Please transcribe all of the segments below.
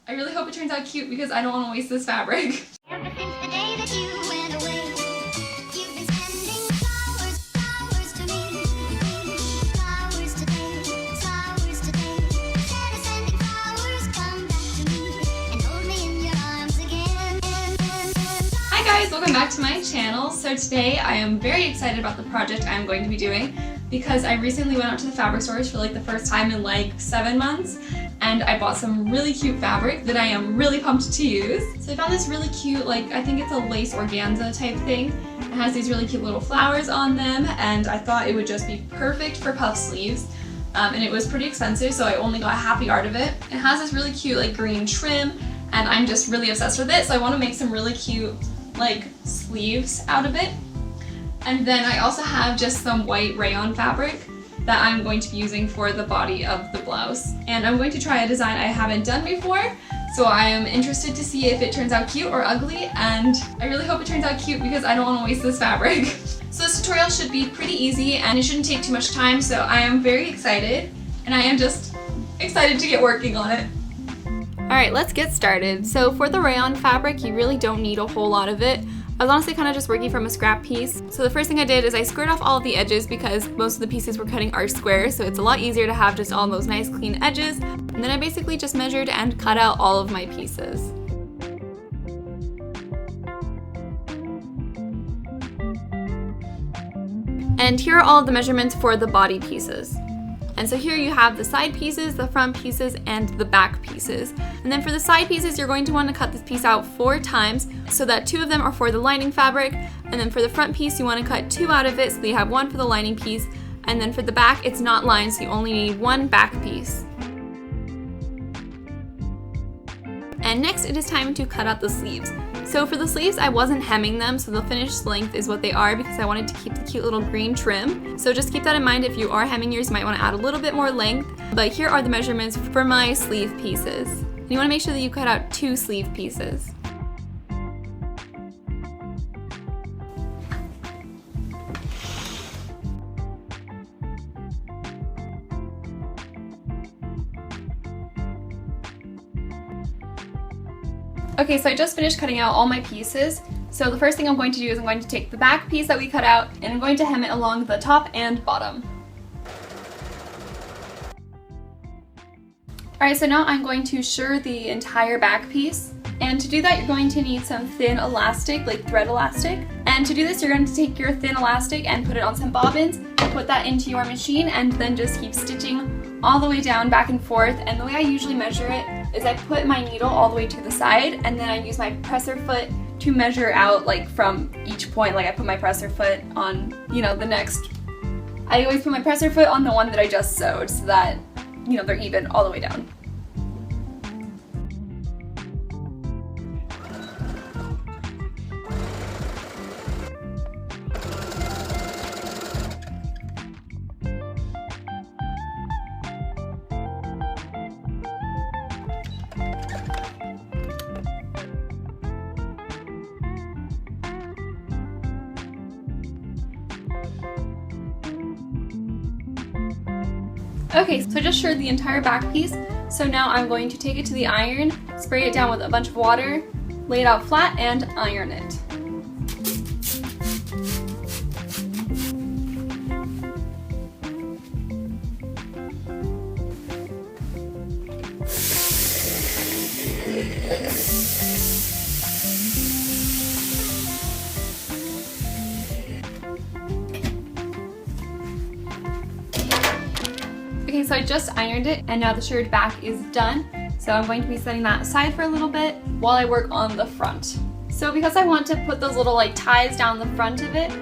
I really hope it turns out cute because I don't want to waste this fabric. Ever since the day that you went away, you've been sending flowers, flowers to me. Flowers today, flowers today. Instead of sending flowers, come back to me and hold me in your arms again. Hi guys, welcome back to my channel. So today I am very excited about the project I'm going to be doing because I recently went out to the fabric stores for like the first time in like 7 months, and I bought some really cute fabric that I am really pumped to use. So I found this really cute, like I think it's a lace organza type thing. It has these really cute little flowers on them, and I thought it would just be perfect for puff sleeves. And it was pretty expensive, so I only got half the yard of it. It has this really cute like green trim, and I'm just really obsessed with it, so I want to make some really cute like sleeves out of it. And then I also have just some white rayon fabric that I'm going to be using for the body of the blouse. And I'm going to try a design I haven't done before, so I am interested to see if it turns out cute or ugly, and I really hope it turns out cute because I don't want to waste this fabric. So this tutorial should be pretty easy and it shouldn't take too much time, so I am very excited, and I am just excited to get working on it. Alright, let's get started. So for the rayon fabric, you really don't need a whole lot of it. I was honestly kind of just working from a scrap piece. So the first thing I did is I squared off all of the edges because most of the pieces we're cutting are square, so it's a lot easier to have just all those nice clean edges. And then I basically just measured and cut out all of my pieces. And here are all of the measurements for the body pieces. And so here you have the side pieces, the front pieces, and the back pieces. And then for the side pieces, you're going to want to cut this piece out 4 times so that 2 of them are for the lining fabric. And then for the front piece, you want to cut 2 out of it so that you have 1 for the lining piece. And then for the back, it's not lined, so you only need 1 back piece. And next, it is time to cut out the sleeves. So for the sleeves, I wasn't hemming them, so the finished length is what they are because I wanted to keep the cute little green trim. So just keep that in mind. If you are hemming yours, you might want to add a little bit more length. But here are the measurements for my sleeve pieces. And you want to make sure that you cut out 2 sleeve pieces. Okay, so I just finished cutting out all my pieces. So the first thing I'm going to do is I'm going to take the back piece that we cut out and I'm going to hem it along the top and bottom. Alright, so now I'm going to shirr the entire back piece. And to do that, you're going to need some thin elastic, like thread elastic. And to do this, you're going to take your thin elastic and put it on some bobbins, put that into your machine, and then just keep stitching all the way down, back and forth. And the way I usually measure it is I put my needle all the way to the side, and then I use my presser foot to measure out like from each point. Like I put my presser foot on, you know, the next. I always put my presser foot on the one that I just sewed so that, you know, they're even all the way down. Okay, so I just shirred the entire back piece, so now I'm going to take it to the iron, spray it down with a bunch of water, lay it out flat, and iron it. Okay, so I just ironed it and now the shirred back is done. So I'm going to be setting that aside for a little bit while I work on the front. So because I want to put those little like ties down the front of it,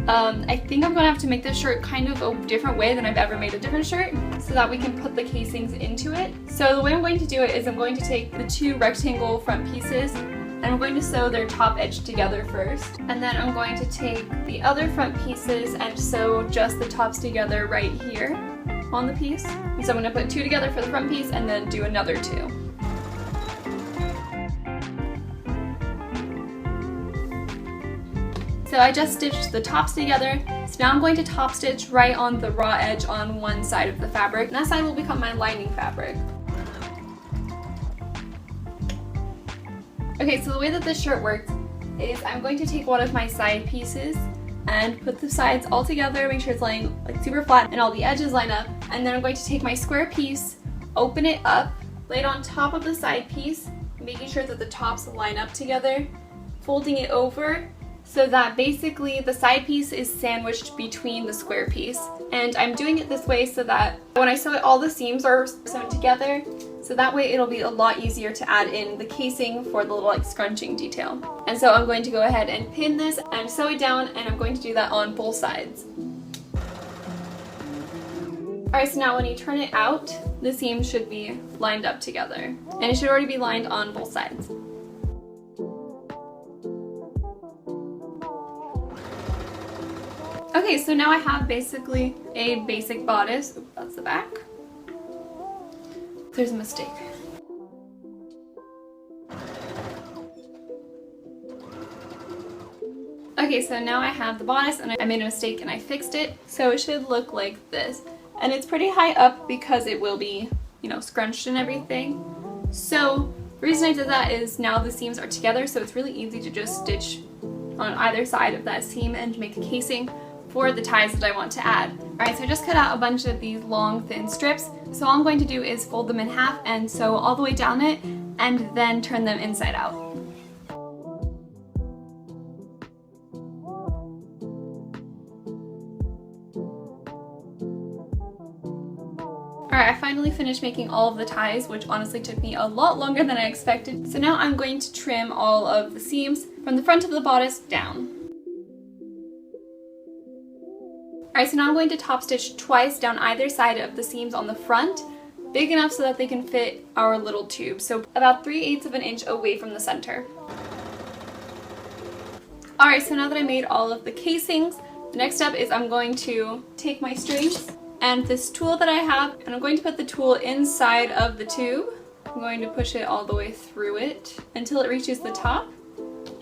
I think I'm going to have to make this shirt kind of a different way than I've ever made a different shirt so that we can put the casings into it. So the way I'm going to do it is I'm going to take the 2 rectangle front pieces and I'm going to sew their top edge together first. And then I'm going to take the other front pieces and sew just the tops together right here on the piece. So I'm going to put 2 together for the front piece and then do another 2. So I just stitched the tops together, so now I'm going to top stitch right on the raw edge on one side of the fabric, and that side will become my lining fabric. Okay, so the way that this shirt works is I'm going to take one of my side pieces and put the sides all together, make sure it's laying like super flat and all the edges line up, and then I'm going to take my square piece, open it up, lay it on top of the side piece, making sure that the tops line up together, folding it over so that basically the side piece is sandwiched between the square piece. And I'm doing it this way so that when I sew it, all the seams are sewn together, so that way it'll be a lot easier to add in the casing for the little like scrunching detail. And so I'm going to go ahead and pin this and sew it down, and I'm going to do that on both sides. Alright, so now when you turn it out, the seams should be lined up together. And it should already be lined on both sides. Okay, so now I have basically a basic bodice. Oops, that's the back. There's a mistake. Okay, so now I have the bodice and I made a mistake and I fixed it. So it should look like this. And it's pretty high up because it will be, you know, scrunched and everything. So the reason I did that is now the seams are together, so it's really easy to just stitch on either side of that seam and make a casing for the ties that I want to add. Alright, so I just cut out a bunch of these long thin strips. So all I'm going to do is fold them in half and sew all the way down it and then turn them inside out. Alright, I finally finished making all of the ties, which honestly took me a lot longer than I expected. So now I'm going to trim all of the seams from the front of the bodice down. Alright, so now I'm going to top stitch twice down either side of the seams on the front, big enough so that they can fit our little tube, so about 3/8 of an inch away from the center. Alright, so now that I made all of the casings, the next step is I'm going to take my strings and this tool that I have, and I'm going to put the tool inside of the tube. I'm going to push it all the way through it until it reaches the top,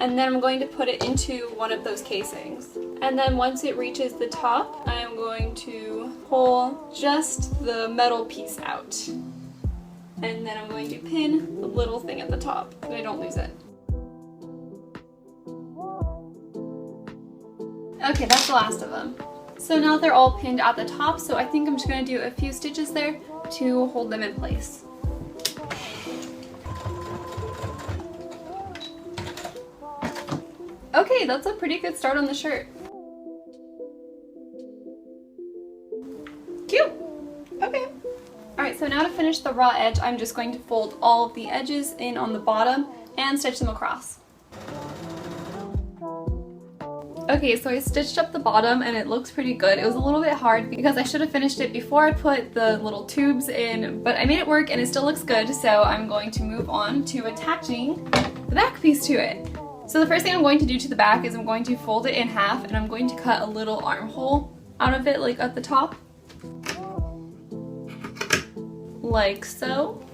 and then I'm going to put it into one of those casings. And then once it reaches the top, I'm going to pull just the metal piece out. And then I'm going to pin the little thing at the top so I don't lose it. Okay, that's the last of them. So now they're all pinned at the top, so I think I'm just going to do a few stitches there to hold them in place. Okay, that's a pretty good start on the shirt. Cute! Okay. Alright, so now to finish the raw edge, I'm just going to fold all of the edges in on the bottom and stitch them across. Okay, so I stitched up the bottom and it looks pretty good. It was a little bit hard because I should have finished it before I put the little tubes in, but I made it work and it still looks good, so I'm going to move on to attaching the back piece to it. So the first thing I'm going to do to the back is I'm going to fold it in half and I'm going to cut a little armhole out of it, like at the top. Like so.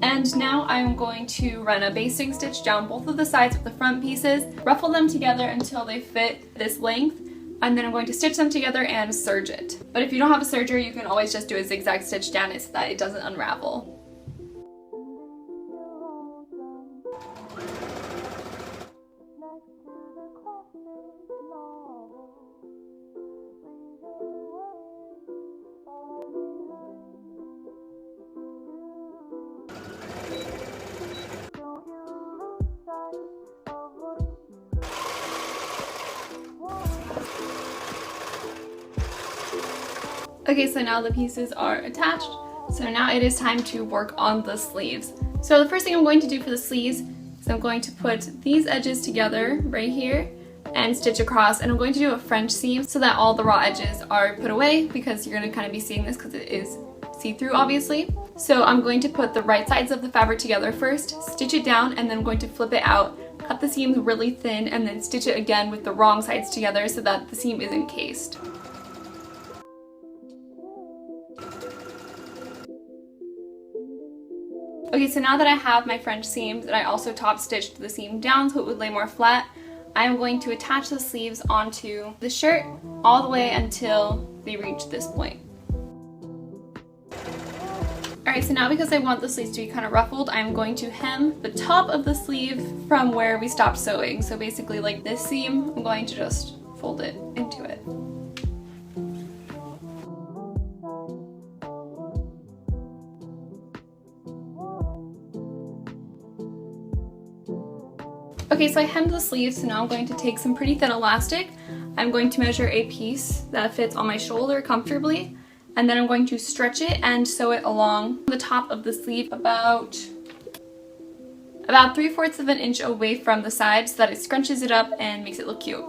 And now I'm going to run a basting stitch down both of the sides of the front pieces, ruffle them together until they fit this length, and then I'm going to stitch them together and serge it. But if you don't have a serger, you can always just do a zigzag stitch down it so that it doesn't unravel. Okay, so now the pieces are attached. So now it is time to work on the sleeves. So the first thing I'm going to do for the sleeves is I'm going to put these edges together right here and stitch across, and I'm going to do a French seam so that all the raw edges are put away, because you're going to kind of be seeing this because it is see-through obviously. So I'm going to put the right sides of the fabric together first, stitch it down, and then I'm going to flip it out, cut the seams really thin, and then stitch it again with the wrong sides together so that the seam isn't cased. Okay, so now that I have my French seams and I also top stitched the seam down so it would lay more flat, I'm going to attach the sleeves onto the shirt all the way until they reach this point. Alright, Alright, so now because I want the sleeves to be kind of ruffled, I'm going to hem the top of the sleeve from where we stopped sewing. So basically like this seam, I'm going to just fold it into it. Okay, so I hemmed the sleeves, so now I'm going to take some pretty thin elastic. I'm going to measure a piece that fits on my shoulder comfortably, and then I'm going to stretch it and sew it along the top of the sleeve about 3/4 of an inch away from the side so that it scrunches it up and makes it look cute.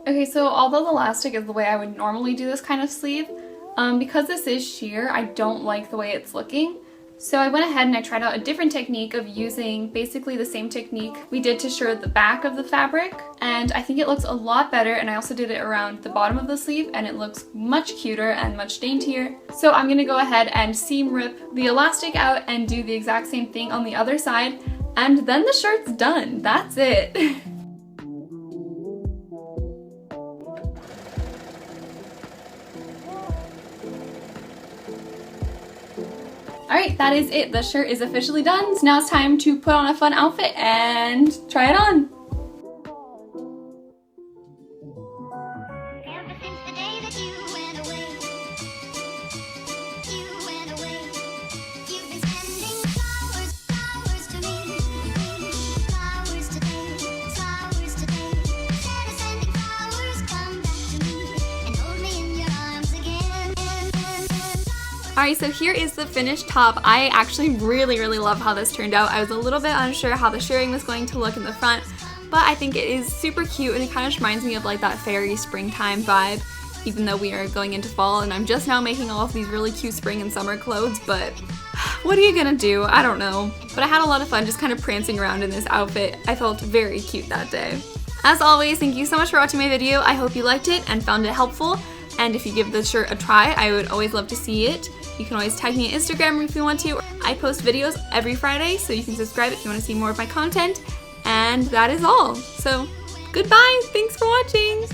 Okay, so although the elastic is the way I would normally do this kind of sleeve, because this is sheer, I don't like the way it's looking. So I went ahead and I tried out a different technique of using basically the same technique we did to shirr the back of the fabric, and I think it looks a lot better, and I also did it around the bottom of the sleeve and it looks much cuter and much daintier. So I'm going to go ahead and seam rip the elastic out and do the exact same thing on the other side, and then the shirt's done. That's it. Alright, that is it. The shirt is officially done. So now it's time to put on a fun outfit and try it on. Ever since the day that you went away, you've been sending flowers, flowers to me, flowers today, flowers today. Instead of sending flowers, come back to me and hold me in your arms again. Alright, so here is the finished top. I actually really love how this turned out. I was a little bit unsure how the shirring was going to look in the front, but I think it is super cute and it kind of reminds me of like that fairy springtime vibe, even though we are going into fall and I'm just now making all of these really cute spring and summer clothes, but what are you gonna do? I don't know. But I had a lot of fun just kind of prancing around in this outfit. I felt very cute that day. As always, thank you so much for watching my video. I hope you liked it and found it helpful. And if you give the shirt a try, I would always love to see it. You can always tag me on Instagram if you want to. I post videos every Friday, so you can subscribe if you want to see more of my content. And that is all. So, goodbye! Thanks for watching!